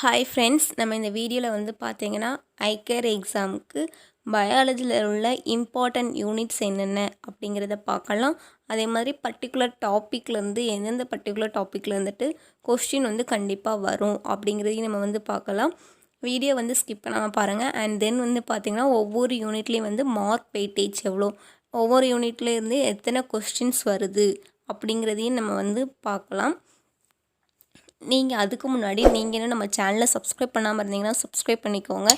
Hi friends, நம்ம இந்த வீடியோவில் வந்து பார்த்தீங்கன்னா ஐகேர் எக்ஸாமுக்கு பயாலஜியில் உள்ள இம்பார்ட்டன்ட் யூனிட்ஸ் என்னென்ன அப்படிங்கிறத பார்க்கலாம். அதே மாதிரி பர்டிகுலர் டாப்பிக்லேருந்து எந்தெந்த பர்டிகுலர் டாப்பிக்கில் வந்துட்டு கொஸ்டின் வந்து கண்டிப்பாக வரும் அப்படிங்கிறதையும் நம்ம வந்து பார்க்கலாம். வீடியோ வந்து ஸ்கிப் பண்ணாமல் பாருங்கள். அண்ட் தென் வந்து பார்த்திங்கன்னா ஒவ்வொரு யூனிட்லேயும் வந்து மார்க் வெயிட்டேஜ் எவ்வளோ, ஒவ்வொரு யூனிட்லேருந்து எத்தனை கொஸ்டின்ஸ் வருது அப்படிங்கிறதையும் நம்ம வந்து பார்க்கலாம். நீங்கள் அதுக்கு முன்னாடி நீங்கள் இன்னும் நம்ம சேனலை சப்ஸ்கிரைப் பண்ணாமல் இருந்தீங்கன்னா சப்ஸ்கிரைப் பண்ணிக்கோங்க.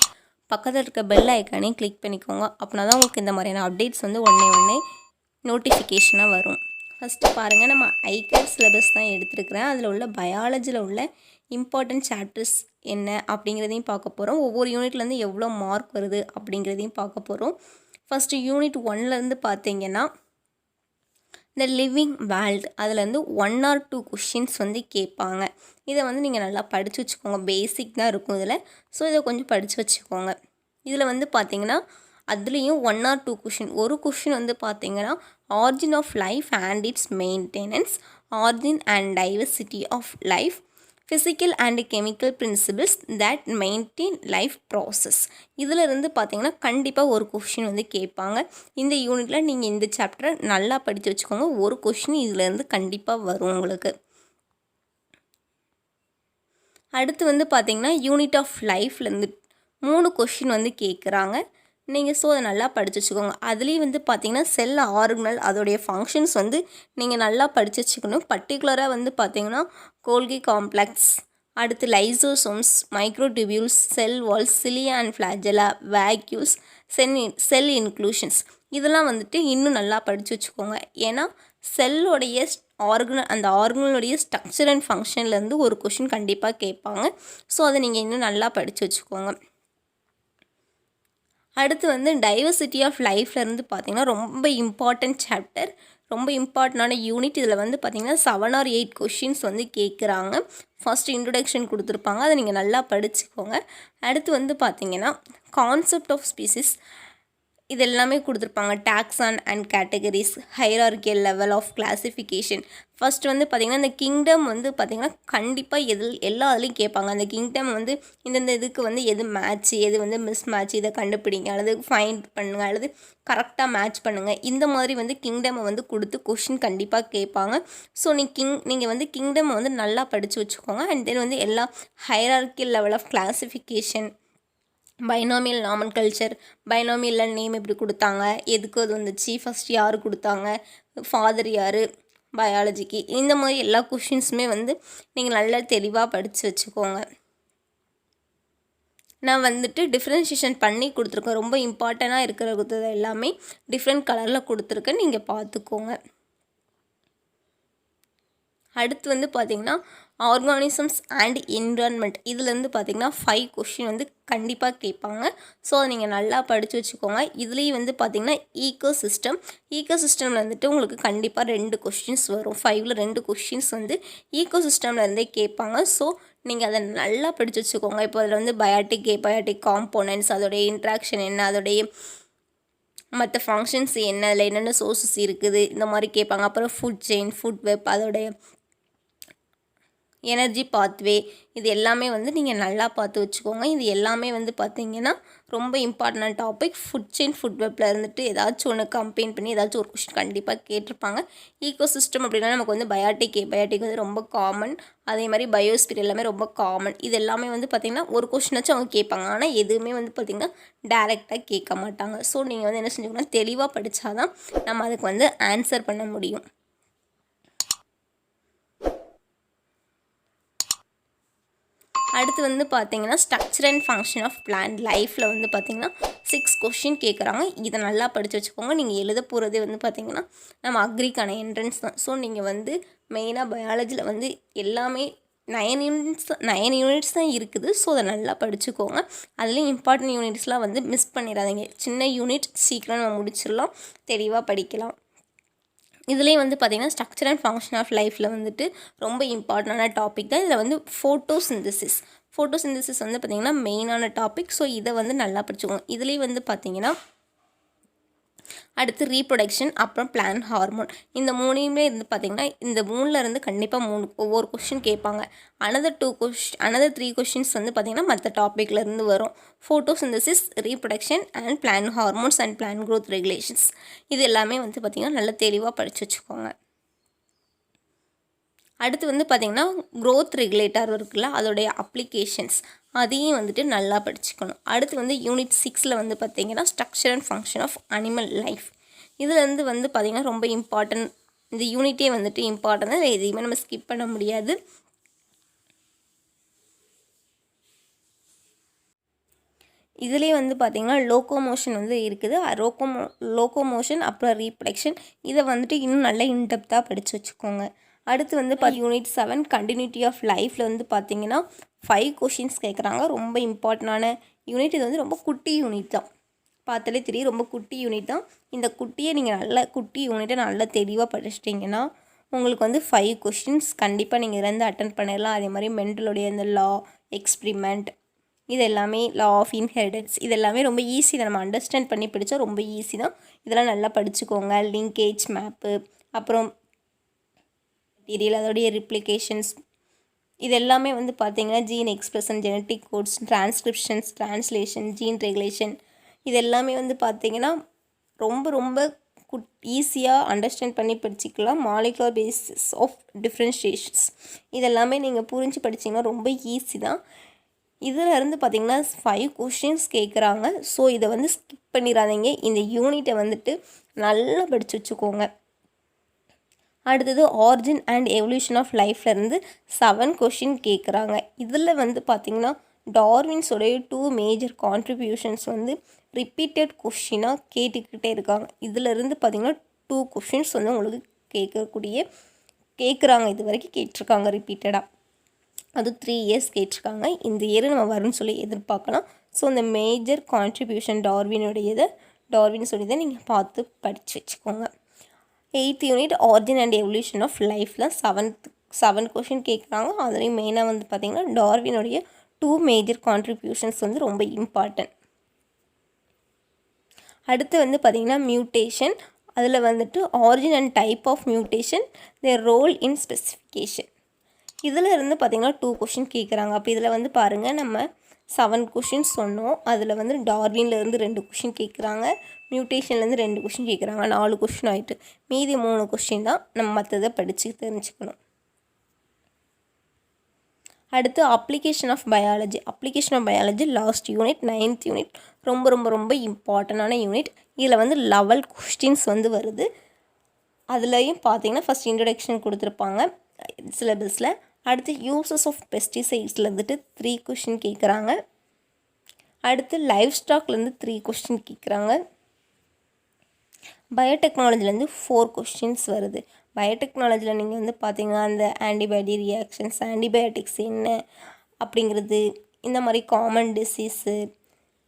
பக்கத்தில் இருக்க பெல் ஐக்கானையும் கிளிக் பண்ணிக்கோங்க. அப்படின்னா தான் உங்களுக்கு இந்த மாதிரியான அப்டேட்ஸ் வந்து ஒன்றே நோட்டிஃபிகேஷனாக வரும். ஃபஸ்ட்டு பாருங்கள், நம்ம ஐகேர் சிலபஸ் தான் எடுத்துருக்கிறேன். அதில் உள்ள பயாலஜியில் உள்ள இம்பார்ட்டன்ட் சாப்டர்ஸ் என்ன அப்படிங்கிறதையும் பார்க்க போகிறோம். ஒவ்வொரு யூனிட்லேருந்து எவ்வளோ மார்க் வருது அப்படிங்கிறதையும் பார்க்க போகிறோம். ஃபஸ்ட்டு யூனிட் 1லேருந்து பார்த்தீங்கன்னா இந்த லிவிங் வேர்ல்டு அதுலேருந்து 1 or 2 கொஷின்ஸ் வந்து கேட்பாங்க. இதை வந்து நீங்கள் நல்லா படித்து வச்சுக்கோங்க. பேசிக் தான் இருக்கும் இதில். ஸோ இதை கொஞ்சம் படித்து வச்சுக்கோங்க. இதில் வந்து பார்த்தீங்கன்னா அதுலேயும் 1 or 2 கொஷின். ஒரு கொஷின் வந்து பார்த்தீங்கன்னா origin of life and its maintenance, origin and diversity of life, physical and chemical principles that maintain life process. இதில் இருந்து பார்த்தீங்கன்னா கண்டிப்பாக ஒரு கொஷின் வந்து கேட்பாங்க. இந்த யூனிட்டில் நீங்கள் இந்த சாப்டரை நல்லா படித்து வச்சுக்கோங்க. ஒரு கொஷின் இதிலேருந்து கண்டிப்பாக வரும் உங்களுக்கு. அடுத்து வந்து பார்த்திங்கன்னா யூனிட் ஆஃப் லைஃப்லேருந்து 3 கொஷின் வந்து கேட்குறாங்க. நீங்கள் ஸோ அதை நல்லா படித்து வச்சுக்கோங்க. அதுலேயும் வந்து பார்த்திங்கன்னா செல் ஆர்கனல் அதோடைய ஃபங்க்ஷன்ஸ் வந்து நீங்கள் நல்லா படித்து வச்சுக்கணும். பர்டிகுலராக வந்து பார்த்திங்கன்னா கோல்கி காம்ப்ளெக்ஸ், அடுத்து lysosomes, microtubules, cell walls, cilia and flagella, vacuoles, cell inclusions இதெல்லாம் வந்துட்டு இன்னும் நல்லா படித்து வச்சுக்கோங்க. ஏன்னா செல்லோடைய ஆர்கனல் அந்த ஆர்கனலுடைய ஸ்ட்ரக்சர் அண்ட் ஃபங்க்ஷன்லேருந்து ஒரு கொஷின் கண்டிப்பாக கேட்பாங்க. ஸோ அதை நீங்கள் இன்னும் நல்லா படித்து வச்சுக்கோங்க. அடுத்து வந்து டைவர்சிட்டி ஆஃப் லைஃப்லேருந்து பார்த்திங்கன்னா ரொம்ப இம்பார்ட்டன்ட் சாப்டர், ரொம்ப இம்பார்ட்டண்டான யூனிட். இதில் வந்து பார்த்திங்கன்னா 7 or 8 கொஷின்ஸ் வந்து கேட்குறாங்க. ஃபஸ்ட்டு இன்ட்ரொடக்ஷன் கொடுத்துருப்பாங்க, அதை நீங்கள் நல்லா படிச்சுக்கோங்க. அடுத்து வந்து பார்த்திங்கன்னா கான்செப்ட் ஆஃப் ஸ்பீசிஸ் இது எல்லாமே கொடுத்துருப்பாங்க. Taxon and categories, hierarchical level of classification. First வந்து பார்த்திங்கன்னா இந்த கிங்டம் வந்து பார்த்திங்கன்னா கண்டிப்பாக எல்லா இதுலேயும் கேட்பாங்க. அந்த கிங்டம் வந்து இந்தந்த இதுக்கு வந்து எது மேட்ச், எது வந்து மிஸ் மேட்ச், இதை கண்டுபிடிங்க அல்லது ஃபைண்ட் பண்ணுங்கள் அல்லது கரெக்டாக மேட்ச் பண்ணுங்கள். இந்த மாதிரி வந்து கிங்டமை வந்து கொடுத்து கொஷின் கண்டிப்பாக கேட்பாங்க. ஸோ நீங்கள் வந்து கிங்டம் வந்து நல்லா படித்து வச்சுக்கோங்க. அண்ட் தென் வந்து எல்லா hierarchical level of classification, binomial nomenclature, binomial name எப்படி கொடுத்தாங்க, எதுக்கு அது வந்துச்சு, ஃபஸ்ட் யார் கொடுத்தாங்க, ஃபாதர் யார் பயாலஜிக்கு, இந்த மாதிரி எல்லா கொஷின்ஸுமே வந்து நீங்கள் நல்லா தெளிவாக படித்து வச்சுக்கோங்க. நான் வந்துட்டு டிஃப்ரென்ஷியேஷன் பண்ணி கொடுத்துருக்கேன். ரொம்ப இம்பார்ட்டண்ட்டாக இருக்கிறது எல்லாமே டிஃப்ரெண்ட் கலரில் கொடுத்துருக்கேன், நீங்கள் பார்த்துக்கோங்க. அடுத்து வந்து பார்த்திங்கன்னா ஆர்கானிசம்ஸ் அண்ட் என்விரான்மெண்ட் இதுலேருந்து பார்த்திங்கன்னா 5 கொஷின் வந்து கண்டிப்பாக கேட்பாங்க. ஸோ அதை நீங்கள் நல்லா படித்து வச்சுக்கோங்க. இதுலேயும் வந்து பார்த்திங்கன்னா ஈக்கோசிஸ்டமில் வந்துட்டு உங்களுக்கு கண்டிப்பாக 2 கொஷின்ஸ் வரும். 5ல் 2 கொஷின்ஸ் வந்து ஈக்கோசிஸ்டம்லேருந்தே கேட்பாங்க. ஸோ நீங்கள் அதை நல்லா படித்து வச்சுக்கோங்க. இப்போ அதில் வந்து பயாட்டிக் காம்போனன்ட்ஸ், அதோடைய இன்ட்ராக்ஷன் என்ன, அதோடைய மற்ற ஃபங்க்ஷன்ஸ் என்ன, அதில் என்னென்ன சோர்ஸஸ் இருக்குது, இந்த மாதிரி கேட்பாங்க. அப்புறம் ஃபுட் செயின், ஃபுட் வெப், அதோடைய எனர்ஜி பாத்வே, இது எல்லாமே வந்து நீங்கள் நல்லா பார்த்து வச்சுக்கோங்க. இது எல்லாமே வந்து பார்த்திங்கன்னா ரொம்ப important topic. Food chain, food வெப்பில் இருந்துட்டு ஏதாச்சும் ஒன்று கம்பைன் பண்ணி ஏதாச்சும் ஒரு கொஸ்டின் கண்டிப்பாக கேட்டிருப்பாங்க. ஈக்கோசிஸ்டம் அப்படின்னா நமக்கு வந்து பயாட்டிக் வந்து ரொம்ப காமன். அதே மாதிரி பயோஸ்பியர் எல்லாமே ரொம்ப காமன். இது எல்லாமே வந்து பார்த்திங்கன்னா ஒரு கொஸ்டினாச்சும் அவங்க கேட்பாங்க. ஆனால் எதுவுமே வந்து பார்த்திங்கன்னா டைரெக்டாக கேட்க மாட்டாங்க. ஸோ நீங்கள் வந்து என்ன செஞ்சுக்கணும், தெளிவாக படித்தாதான் நம்ம அதுக்கு வந்து ஆன்சர் பண்ண முடியும். அடுத்து வந்து பார்த்திங்கன்னா structure and function of plant லைஃப்பில் வந்து பார்த்திங்கன்னா 6 கொஷின் கேட்குறாங்க. இதை நல்லா படித்து வச்சுக்கோங்க. நீங்கள் எழுத போகிறதே வந்து பார்த்திங்கன்னா நம்ம அக்ரிக்கான என்ட்ரன்ஸ் தான். ஸோ நீங்கள் வந்து மெயினாக பயாலஜியில் வந்து எல்லாமே 9 யூனிட்ஸ் தான் இருக்குது. ஸோ அதை நல்லா படிச்சுக்கோங்க. அதுலேயும் இம்பார்ட்டன்ட் யூனிட்ஸ்லாம் வந்து மிஸ் பண்ணிடாதீங்க. சின்ன யூனிட் சீக்கிரம் நம்ம முடிச்சிடலாம், தெளிவாக படிக்கலாம். இதுலேயும் வந்து பார்த்திங்கன்னா ஸ்ட்ரக்சர் அண்ட் ஃபங்க்ஷன் ஆஃப் லைஃப்பில் வந்துட்டு ரொம்ப இம்பார்ட்டண்டான டாபிக் தான். இதில் வந்து ஃபோட்டோசிந்தசிஸ் வந்து பார்த்திங்கன்னா மெயினான டாபிக். ஸோ இதை வந்து நல்லா படிச்சுக்கோங்க. இதுலேயும் வந்து பார்த்திங்கன்னா அடுத்து ரீப்ரொடக்ஷன், அப்புறம் பிளான் ஹார்மோன். இந்த 3யுமே இருந்து பார்த்திங்கன்னா இந்த 3ல் இருந்து கண்டிப்பாக ஒவ்வொரு கொஷின் கேட்பாங்க. அனதர் 3 கொஷின்ஸ் வந்து பார்த்திங்கன்னா மற்ற டாப்பிக்லேருந்து வரும். Photosynthesis, reproduction and plan hormones and plan growth regulations. இது எல்லாமே வந்து பார்த்திங்கன்னா நல்லா தெளிவாக படித்து வச்சுக்கோங்க. அடுத்து வந்து பார்த்திங்கன்னா க்ரோத் ரெகுலேட்டர் இருக்குல்ல, அதோடைய அப்ளிகேஷன்ஸ் அதையும் வந்துட்டு நல்லா படிச்சுக்கணும். அடுத்து வந்து யூனிட் 6ல் வந்து பார்த்திங்கன்னா structure and function of animal life. இதுலேருந்து வந்து பார்த்திங்கன்னா ரொம்ப இம்பார்ட்டன்ட். இந்த யூனிட்டே வந்துட்டு இம்பார்ட்டன்ட் தான், எதையுமே நம்ம ஸ்கிப் பண்ண முடியாது. இதுலேயே வந்து பார்த்திங்கன்னா லோகோமோஷன் வந்து இருக்குது. லோகோமோஷன் அப்புறம் ரீப்ரொடக்ஷன் இதை வந்துட்டு இன்னும் நல்லா இன்டெப்த்தாக படித்து வச்சுக்கோங்க. அடுத்து வந்து யூனிட் 7 கண்டினியூட்டி ஆஃப் லைஃப்பில் வந்து பார்த்திங்கன்னா 5 கொஷின்ஸ் கேட்குறாங்க. ரொம்ப இம்பார்ட்டண்டான யூனிட். இது வந்து ரொம்ப குட்டி யூனிட் தான், பார்த்தாலே தெரியும் ரொம்ப குட்டி யூனிட் தான். இந்த குட்டி யூனிட்டை நல்லா தெளிவாக படிச்சிட்டிங்கன்னா உங்களுக்கு வந்து 5 கொஷின்ஸ் கண்டிப்பாக நீங்கள் இதிலேருந்து அட்டன் பண்ணிடலாம். அதே மாதிரி மெண்டலுடைய இந்த லா, எக்ஸ்பிரிமெண்ட், இது எல்லாமே லா ஆஃப் இன்ஹெரிடன்ஸ், இது எல்லாமே ரொம்ப ஈஸி தான். நம்ம அண்டர்ஸ்டாண்ட் பண்ணி படித்தா ரொம்ப ஈஸி தான். இதெல்லாம் நல்லா படிச்சுக்கோங்க. லிங்கேஜ் மேப்பு, அப்புறம் மெட்டீரியல், அதோடைய ரிப்ளிகேஷன்ஸ், இது எல்லாமே வந்து பார்த்திங்கன்னா gene expression, genetic codes, transcriptions, translation, gene regulation, இது எல்லாமே வந்து பார்த்திங்கன்னா ரொம்ப ரொம்ப ஈஸியாக அண்டர்ஸ்டாண்ட் பண்ணி படிச்சிக்கலாம். மாலிகுலர் பேசிஸ் ஆஃப் டிஃப்ரென்ஷியேஷன்ஸ், இதெல்லாமே நீங்கள் புரிஞ்சு படிச்சிங்கன்னா ரொம்ப ஈஸி தான். இதில் இருந்து பார்த்திங்கன்னா 5 கொஷின்ஸ் கேட்குறாங்க. ஸோ இதை வந்து ஸ்கிப் பண்ணிடாதீங்க. இந்த யூனிட்டை வந்துட்டு நல்லா படித்து வச்சுக்கோங்க. அடுத்தது ஆரிஜின் அண்ட் எவல்யூஷன் ஆஃப் லைஃப்லேருந்து 7 கொஷின் கேட்குறாங்க. இதில் வந்து பார்த்திங்கன்னா டார்வின்ஸோடைய 2 மேஜர் கான்ட்ரிபியூஷன்ஸ் வந்து ரிப்பீட்டட் கொஷினாக கேட்டுக்கிட்டே இருக்காங்க. இதிலேருந்து பார்த்திங்கன்னா 2 கொஷின்ஸ் வந்து உங்களுக்கு கேட்குறாங்க. இது வரைக்கும் கேட்டிருக்காங்க ரிப்பீட்டடாக. அது 3 இயர்ஸ் கேட்டிருக்காங்க. இந்த இயர் நம்ம வரும்னு சொல்லி எதிர்பார்க்கலாம். ஸோ இந்த மேஜர் கான்ட்ரிபியூஷன் டார்வின்ஸோடையதை நீங்கள் பார்த்து படித்து வச்சுக்கோங்க. 8th unit origin and evolution of லைஃப்பில் 7 கொஷின் கேட்குறாங்க. அதுலேயும் மெயினாக வந்து பார்த்திங்கன்னா டார்வினுடைய 2 மேஜர் கான்ட்ரிபியூஷன்ஸ் வந்து ரொம்ப இம்பார்ட்டன்ட். அடுத்து வந்து பார்த்திங்கன்னா மியூட்டேஷன், அதில் வந்துட்டு origin and type of mutation, their role in speciation. இதில் இருந்து பார்த்திங்கன்னா 2 கொஷின் கேட்குறாங்க. அப்போ இதில் வந்து பாருங்கள், நம்ம 7 கொஷின்ஸ் சொன்னோம். அதில் வந்து டார்வின்லேருந்து 2 கொஷின் கேட்குறாங்க, மியூட்டேஷன்லேருந்து 2 கொஷின் கேட்குறாங்க. 4 கொஷின் ஆகிட்டு மீதி 3 கொஷின் தான் நம்ம மற்றதை படித்து தெரிஞ்சுக்கணும். அடுத்து application of biology last unit 9th unit. ரொம்ப ரொம்ப ரொம்ப இம்பார்ட்டண்டான யூனிட். இதில் வந்து 11 கொஸ்டின்ஸ் வந்து வருது. அதுலேயும் பார்த்திங்கன்னா ஃபஸ்ட் இன்ட்ரடக்ஷன் கொடுத்துருப்பாங்க சிலபஸில். அடுத்து யூசஸ் ஆஃப் பெஸ்டிசைட்ஸில் வந்துட்டு 3 கொஷின் கேட்குறாங்க. அடுத்து லைஃப் ஸ்டாக்லேருந்து 3 கொஷின் கேட்குறாங்க. பயோடெக்னாலஜிலேருந்து 4 கொஷின்ஸ் வருது. பயோடெக்னாலஜியில் நீங்கள் வந்து பார்த்திங்கன்னா அந்த ஆன்டிபயோடி ரியாக்ஷன்ஸ், ஆன்டிபயோட்டிக்ஸ் என்ன அப்படிங்கிறது, இந்த மாதிரி காமன் டிசீஸு,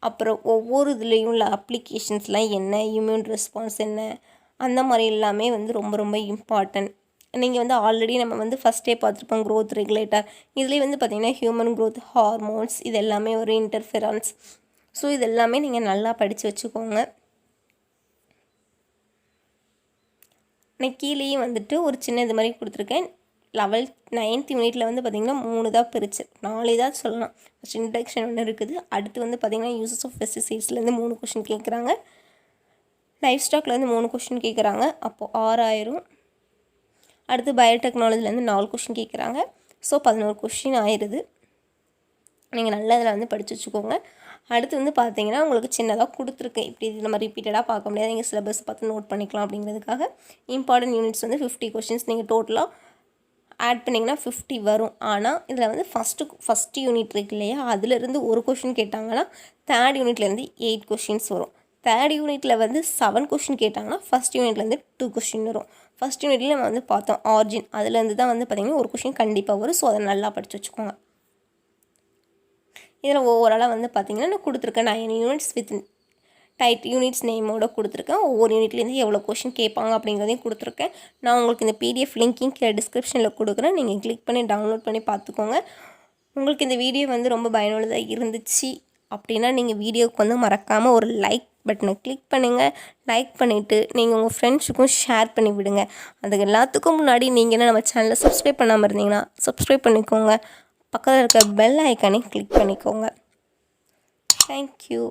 அப்புறம் ஒவ்வொரு இதுலேயும் உள்ள அப்ளிகேஷன்ஸ்லாம் என்ன, இம்யூன் ரெஸ்பான்ஸ் என்ன, அந்த மாதிரி எல்லாமே வந்து ரொம்ப ரொம்ப இம்பார்ட்டன்ட். நீங்கள் வந்து ஆல்ரெடி நம்ம வந்து ஃபஸ்ட்டே பார்த்துருப்போம் க்ரோத் ரெகுலேட்டர். இதுலேயே வந்து பார்த்திங்கன்னா ஹியூமன் க்ரோத் ஹார்மோன்ஸ், இது எல்லாமே ஒரு இன்டர்ஃபெரன்ஸ். ஸோ இது எல்லாமே நீங்கள் நல்லா படித்து வச்சுக்கோங்க. நான் கீழேயும் வந்துட்டு ஒரு சின்ன இது மாதிரி கொடுத்துருக்கேன். 9th யூனிட்டில் வந்து பார்த்திங்கன்னா 3 தான் பிரிச்சு, 4 தான் சொல்லலாம். ஃபஸ்ட் இன்ட்ரடக்ஷன் ஒன்று இருக்குது. அடுத்து வந்து பார்த்திங்கன்னா யூசஸ் ஆஃப் பெஸ்டிசைட்ஸ்லேருந்து 3 கொஷின் கேட்குறாங்க. லைஃப் ஸ்டாக்லேருந்து 3 கொஷின் கேட்குறாங்க. அப்போது 6 ஆயிரும். அடுத்து பயோடெக்னாலஜிலேருந்து 4 கொஷின் கேட்குறாங்க. ஸோ 11 கொஷின் ஆயிடுது. நீங்கள் நல்லா இதில் வந்து படித்து வச்சுக்கோங்க. அடுத்து வந்து பார்த்தீங்கன்னா உங்களுக்கு சின்னதாக கொடுத்துருக்கேன். இப்படி இது நம்ம ரிப்பீட்டடாக பார்க்க முடியாது, நீங்கள் சிலபஸ் பார்த்து நோட் பண்ணிக்கலாம் அப்படிங்கிறதுக்காக. இம்பார்ட்டன்ட் யூனிட்ஸ் வந்து 50 கொஷின்ஸ் நீங்கள் டோட்டலாக ஆட் பண்ணிங்கன்னா 50 வரும். ஆனால் இதில் வந்து ஃபஸ்ட்டு யூனிட் இருக்கு இல்லையா, அதிலேருந்து 1 கொஷின் கேட்டாங்கன்னா 3rd யூனிட்லேருந்து 8 கொஷின்ஸ் வரும். 3rd யூனிட்டில் வந்து 7 கொஷின் கேட்டாங்கன்னா ஃபஸ்ட் யூனிட்லேருந்து 2 கொஷின் வரும். ஃபஸ்ட் யூனிட்லேயே நம்ம வந்து பார்த்தோம் ஆரிஜின், அதுலேருந்து தான் வந்து பார்த்திங்கன்னா 1 கொஷின் கண்டிப்பாக வரும். ஸோ அதை நல்லா படித்து வச்சுக்கோங்க. இதில் ஓவராலாக வந்து பார்த்திங்கன்னா நான் கொடுத்துருக்கேன் 9 யூனிட்ஸ் வித் யூனிட்ஸ் நேமோடு கொடுத்துருக்கேன். ஒவ்வொரு யூனிட்லேருந்து எவ்வளோ கொஷின் கேட்பாங்க அப்படிங்கிறதையும் கொடுத்துருக்கேன். நான் உங்களுக்கு இந்த PDF லிங்க்கிங் கீழே டிஸ்கிரிப்ஷனில் கொடுக்குறேன். நீங்கள் கிளிக் பண்ணி டவுன்லோட் பண்ணி பார்த்துக்கோங்க. உங்களுக்கு இந்த வீடியோ வந்து ரொம்ப பயனுள்ளதாக இருந்துச்சு அப்படின்னா நீங்கள் வீடியோவுக்கு வந்து மறக்காமல் ஒரு லைக் பட்டனை கிளிக் பண்ணுங்கள். லைக் பண்ணிவிட்டு நீங்கள் உங்கள் ஃப்ரெண்ட்ஸுக்கும் ஷேர் பண்ணி விடுங்க. அதுக்கு எல்லாத்துக்கும் முன்னாடி நீங்கள் என்ன நம்ம சேனலை சப்ஸ்கிரைப் பண்ணாமல் இருந்தீங்கன்னா சப்ஸ்கிரைப் பண்ணிக்கோங்க. பக்கத்தில் இருக்க பெல் ஐக்கானை கிளிக் பண்ணிக்கோங்க. தேங்க்யூ.